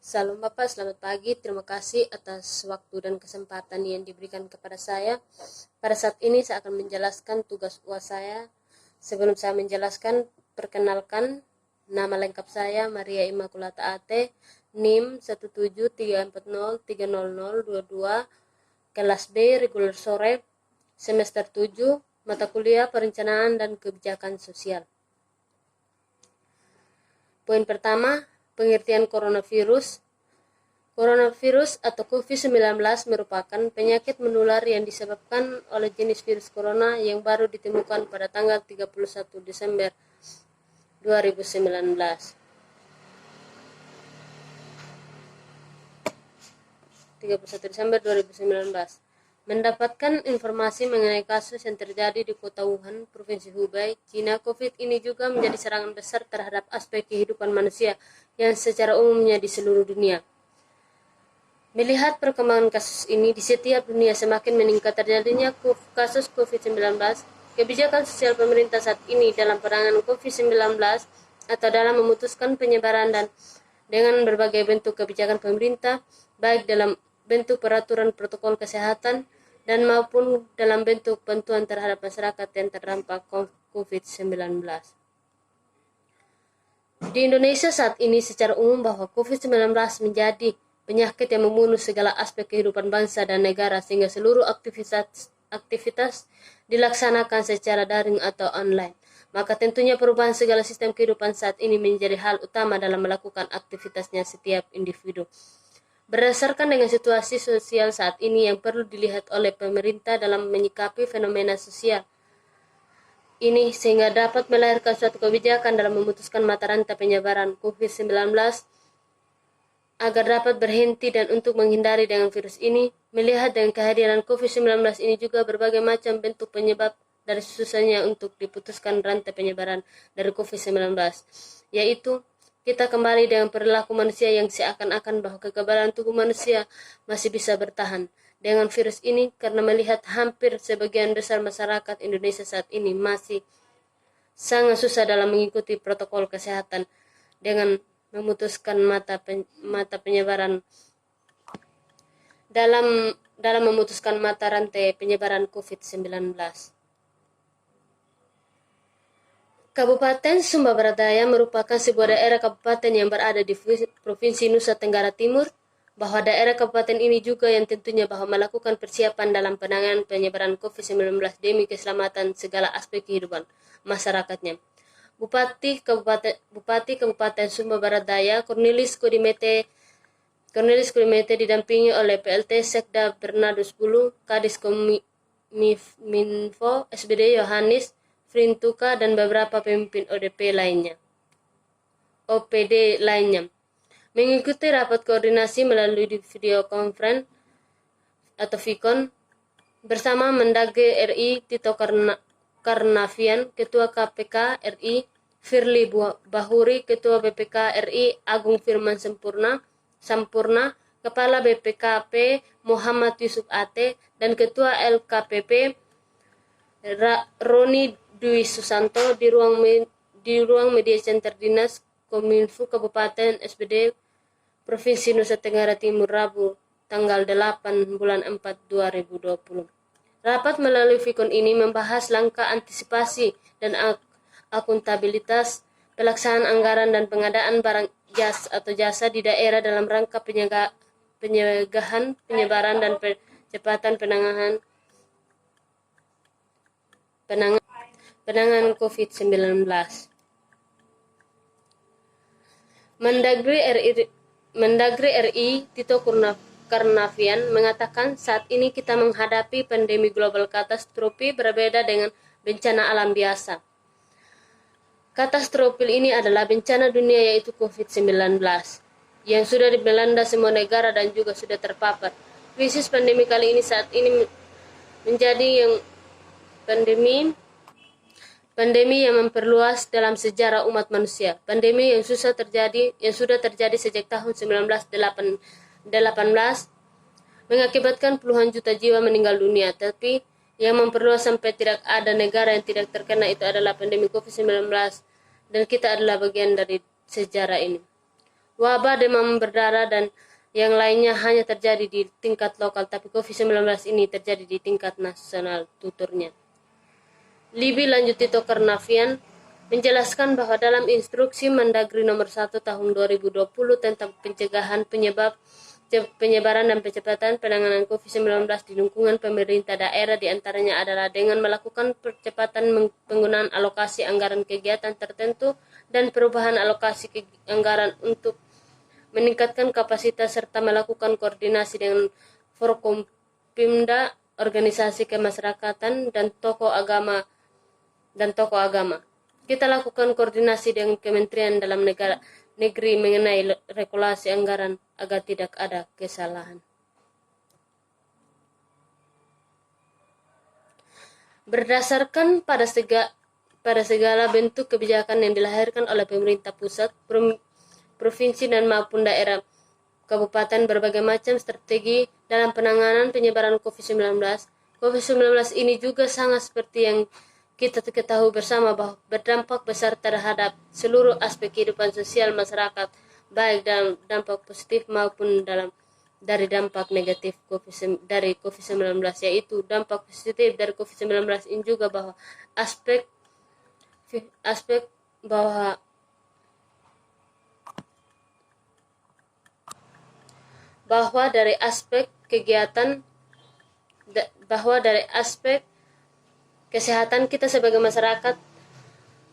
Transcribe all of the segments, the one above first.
Salam Bapak, selamat pagi. Terima kasih atas waktu dan kesempatan yang diberikan kepada saya. Pada saat ini saya akan menjelaskan tugas UAS saya. Sebelum saya menjelaskan, perkenalkan nama lengkap saya Maria Immaculata Ate, NIM 17340300022, kelas B, reguler sore, semester 7, mata kuliah perencanaan dan kebijakan sosial. Poin pertama, pengertian coronavirus. Coronavirus atau COVID-19 merupakan penyakit menular yang disebabkan oleh jenis virus corona yang baru ditemukan pada tanggal 31 Desember 2019. Mendapatkan informasi mengenai kasus yang terjadi di kota Wuhan, Provinsi Hubei, Cina, COVID ini juga menjadi serangan besar terhadap aspek kehidupan manusia yang secara umumnya di seluruh dunia. Melihat perkembangan kasus ini di setiap dunia semakin meningkat terjadinya kasus COVID-19, kebijakan sosial pemerintah saat ini dalam penanganan COVID-19 atau dalam memutuskan penyebaran dan dengan berbagai bentuk kebijakan pemerintah, baik dalam bentuk peraturan protokol kesehatan dan maupun dalam bentuk bantuan terhadap masyarakat yang terdampak COVID-19. Di Indonesia saat ini secara umum bahwa COVID-19 menjadi penyakit yang membunuh segala aspek kehidupan bangsa dan negara sehingga seluruh aktivitas dilaksanakan secara daring atau online. Maka tentunya perubahan segala sistem kehidupan saat ini menjadi hal utama dalam melakukan aktivitasnya setiap individu. Berdasarkan dengan situasi sosial saat ini yang perlu dilihat oleh pemerintah dalam menyikapi fenomena sosial ini sehingga dapat melahirkan suatu kebijakan dalam memutuskan mata rantai penyebaran COVID-19 agar dapat berhenti dan untuk menghindari dengan virus ini, melihat dengan kehadiran COVID-19 ini juga berbagai macam bentuk penyebab dari susahnya untuk diputuskan rantai penyebaran dari COVID-19, yaitu kita kembali dengan perilaku manusia yang seakan-akan bahwa kekebalan tubuh manusia masih bisa bertahan dengan virus ini karena melihat hampir sebagian besar masyarakat Indonesia saat ini masih sangat susah dalam mengikuti protokol kesehatan dengan memutuskan mata penyebaran dalam memutuskan mata rantai penyebaran COVID-19. Kabupaten Sumba Barat Daya merupakan sebuah daerah kabupaten yang berada di Provinsi Nusa Tenggara Timur, bahwa daerah kabupaten ini juga yang tentunya bahwa melakukan persiapan dalam penanganan penyebaran COVID-19 demi keselamatan segala aspek kehidupan masyarakatnya. Bupati Kabupaten Sumba Barat Daya, Cornelis Kudimete didampingi oleh PLT Sekda Bernardus Bulu, Kadis Kominfo SBD Yohanes Frintuka dan beberapa pemimpin OPD lainnya. Mengikuti rapat koordinasi melalui video conference atau VCON bersama Mendagri RI Tito Karnavian, Ketua KPK RI, Firly Bahuri, Ketua BPK RI Agung Firman Sampurna, Kepala BPKP Muhammad Yusuf Ate, dan Ketua LKPP Roni Dwi Susanto di ruang media center Dinas Kominfo Kabupaten SBD Provinsi Nusa Tenggara Timur Rabu tanggal 8 bulan 4 2020. Rapat melalui VCON ini membahas langkah antisipasi dan akuntabilitas pelaksanaan anggaran dan pengadaan barang jasa di daerah dalam rangka pencegahan penyebaran dan percepatan penanganan COVID-19. Mendagri RI Tito Karnavian mengatakan saat ini kita menghadapi pandemi global katastrofi berbeda dengan bencana alam biasa. Katastrofi ini adalah bencana dunia yaitu COVID-19 yang sudah melanda semua negara dan juga sudah terpapar. Krisis pandemi kali ini saat ini menjadi yang pandemi yang memperluas dalam sejarah umat manusia. Pandemi yang sudah terjadi sejak tahun 1918 mengakibatkan puluhan juta jiwa meninggal dunia, tapi yang memperluas sampai tidak ada negara yang tidak terkena itu adalah pandemi COVID-19 dan kita adalah bagian dari sejarah ini. Wabah demam berdarah dan yang lainnya hanya terjadi di tingkat lokal, tapi COVID-19 ini terjadi di tingkat nasional, tuturnya. Libi lanjut Tito Karnavian menjelaskan bahwa dalam instruksi Mendagri nomor 1 tahun 2020 tentang pencegahan penyebaran dan percepatan penanganan COVID-19 di lingkungan pemerintah daerah diantaranya adalah dengan melakukan percepatan penggunaan alokasi anggaran kegiatan tertentu dan perubahan alokasi anggaran untuk meningkatkan kapasitas serta melakukan koordinasi dengan Forkompimda, organisasi kemasyarakatan dan tokoh agama. Kita lakukan koordinasi dengan Kementerian Dalam Negeri mengenai regulasi anggaran agar tidak ada kesalahan. Berdasarkan pada segala bentuk kebijakan yang dilahirkan oleh pemerintah pusat, provinsi dan maupun daerah, kabupaten, berbagai macam strategi dalam penanganan penyebaran COVID-19. COVID-19 ini juga sangat seperti yang kita ketahui bersama bahwa berdampak besar terhadap seluruh aspek kehidupan sosial masyarakat, baik dalam dampak positif maupun dari dampak negatif dari COVID-19, yaitu dampak positif dari COVID-19 ini juga bahwa dari aspek kesehatan kita sebagai masyarakat,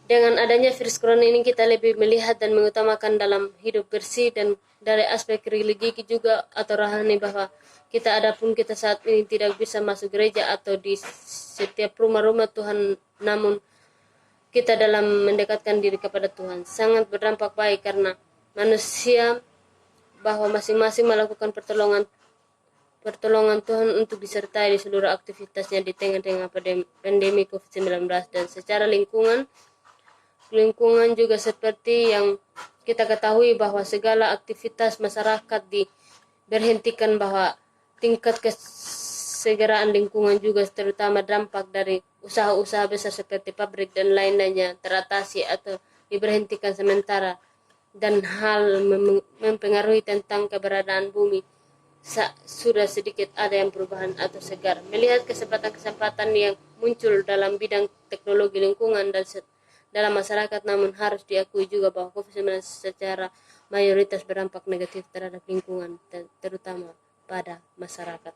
dengan adanya virus corona ini kita lebih melihat dan mengutamakan dalam hidup bersih, dan dari aspek religi juga atau rohani bahwa kita saat ini tidak bisa masuk gereja atau di setiap rumah-rumah Tuhan, namun kita dalam mendekatkan diri kepada Tuhan sangat berdampak baik karena manusia bahwa masing-masing melakukan pertolongan Tuhan untuk disertai di seluruh aktivitasnya di tengah-tengah pandemi COVID-19, dan secara lingkungan juga seperti yang kita ketahui bahwa segala aktivitas masyarakat diberhentikan, bahwa tingkat kesegeraan lingkungan juga terutama dampak dari usaha-usaha besar seperti pabrik dan lain-lainnya teratasi atau diberhentikan sementara, dan hal mempengaruhi tentang keberadaan bumi sudah sedikit ada yang perubahan atau segar. Melihat kesempatan-kesempatan yang muncul dalam bidang teknologi lingkungan dan dalam masyarakat, namun harus diakui juga bahwa COVID-19 secara mayoritas berdampak negatif terhadap lingkungan, terutama pada masyarakat.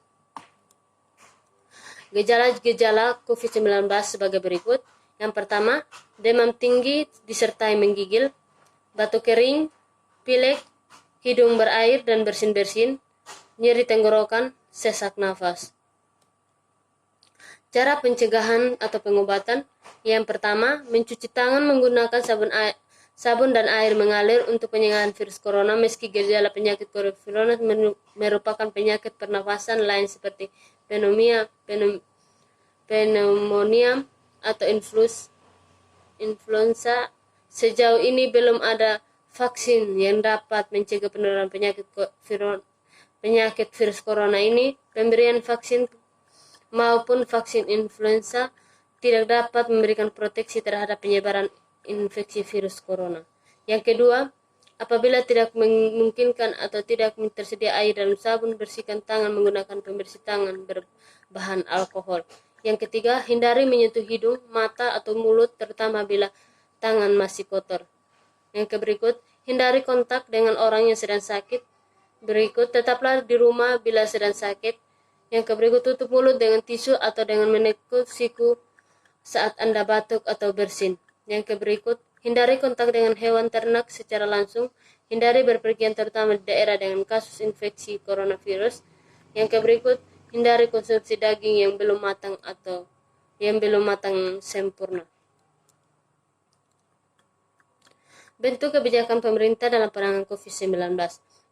Gejala-gejala COVID-19 sebagai berikut. Yang pertama, demam tinggi disertai menggigil, batuk kering, pilek, hidung berair dan bersin-bersin, nyeri tenggorokan, sesak nafas. Cara pencegahan atau pengobatan. Yang pertama, mencuci tangan menggunakan sabun dan air mengalir untuk pencegahan virus corona. Meski gejala penyakit coronavirus merupakan penyakit pernafasan lain seperti pneumonia atau influenza, sejauh ini belum ada vaksin yang dapat mencegah penularan penyakit virus corona ini. Pemberian vaksin maupun vaksin influenza tidak dapat memberikan proteksi terhadap penyebaran infeksi virus corona. Yang kedua, apabila tidak memungkinkan atau tidak tersedia air dalam sabun, bersihkan tangan menggunakan pembersih tangan berbahan alkohol. Yang ketiga, hindari menyentuh hidung, mata atau mulut terutama bila tangan masih kotor. Yang berikut, hindari kontak dengan orang yang sedang sakit. Berikut, tetaplah di rumah bila sedang sakit. Yang berikut, tutup mulut dengan tisu atau dengan menekuk siku saat Anda batuk atau bersin. Yang berikut, hindari kontak dengan hewan ternak secara langsung. Hindari berpergian terutama di daerah dengan kasus infeksi coronavirus. Yang berikut, hindari konsumsi daging yang belum matang atau yang belum matang sempurna. Bentuk kebijakan pemerintah dalam penanganan COVID-19.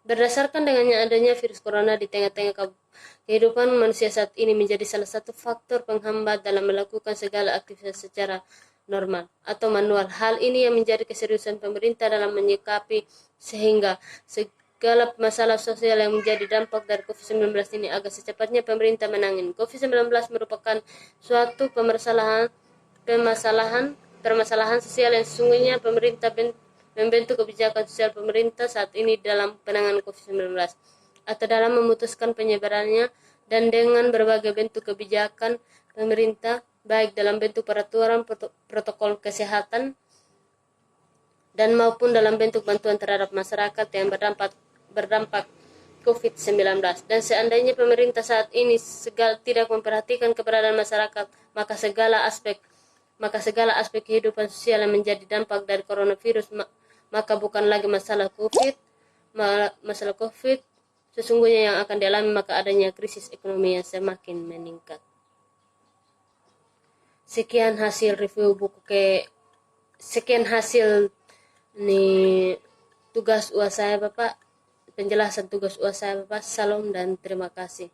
Berdasarkan dengannya adanya virus corona di tengah-tengah kehidupan manusia saat ini menjadi salah satu faktor penghambat dalam melakukan segala aktivitas secara normal atau manual. Hal ini yang menjadi keseriusan pemerintah dalam menyikapi sehingga segala masalah sosial yang menjadi dampak dari COVID-19 ini agar secepatnya pemerintah menangani. COVID-19 merupakan suatu permasalahan sosial yang sesungguhnya pemerintah membentuk kebijakan sosial pemerintah saat ini dalam penanganan COVID-19 atau dalam memutuskan penyebarannya, dan dengan berbagai bentuk kebijakan pemerintah baik dalam bentuk peraturan, protokol kesehatan, dan maupun dalam bentuk bantuan terhadap masyarakat yang berdampak COVID-19. Dan seandainya pemerintah saat ini tidak memperhatikan keberadaan masyarakat, maka segala aspek kehidupan sosial yang menjadi dampak dari coronavirus, maka bukan lagi masalah COVID sesungguhnya yang akan dialami, maka adanya krisis ekonomi yang semakin meningkat. Sekian hasil nih tugas UAS saya Bapak, penjelasan tugas UAS saya Bapak. Salam dan terima kasih.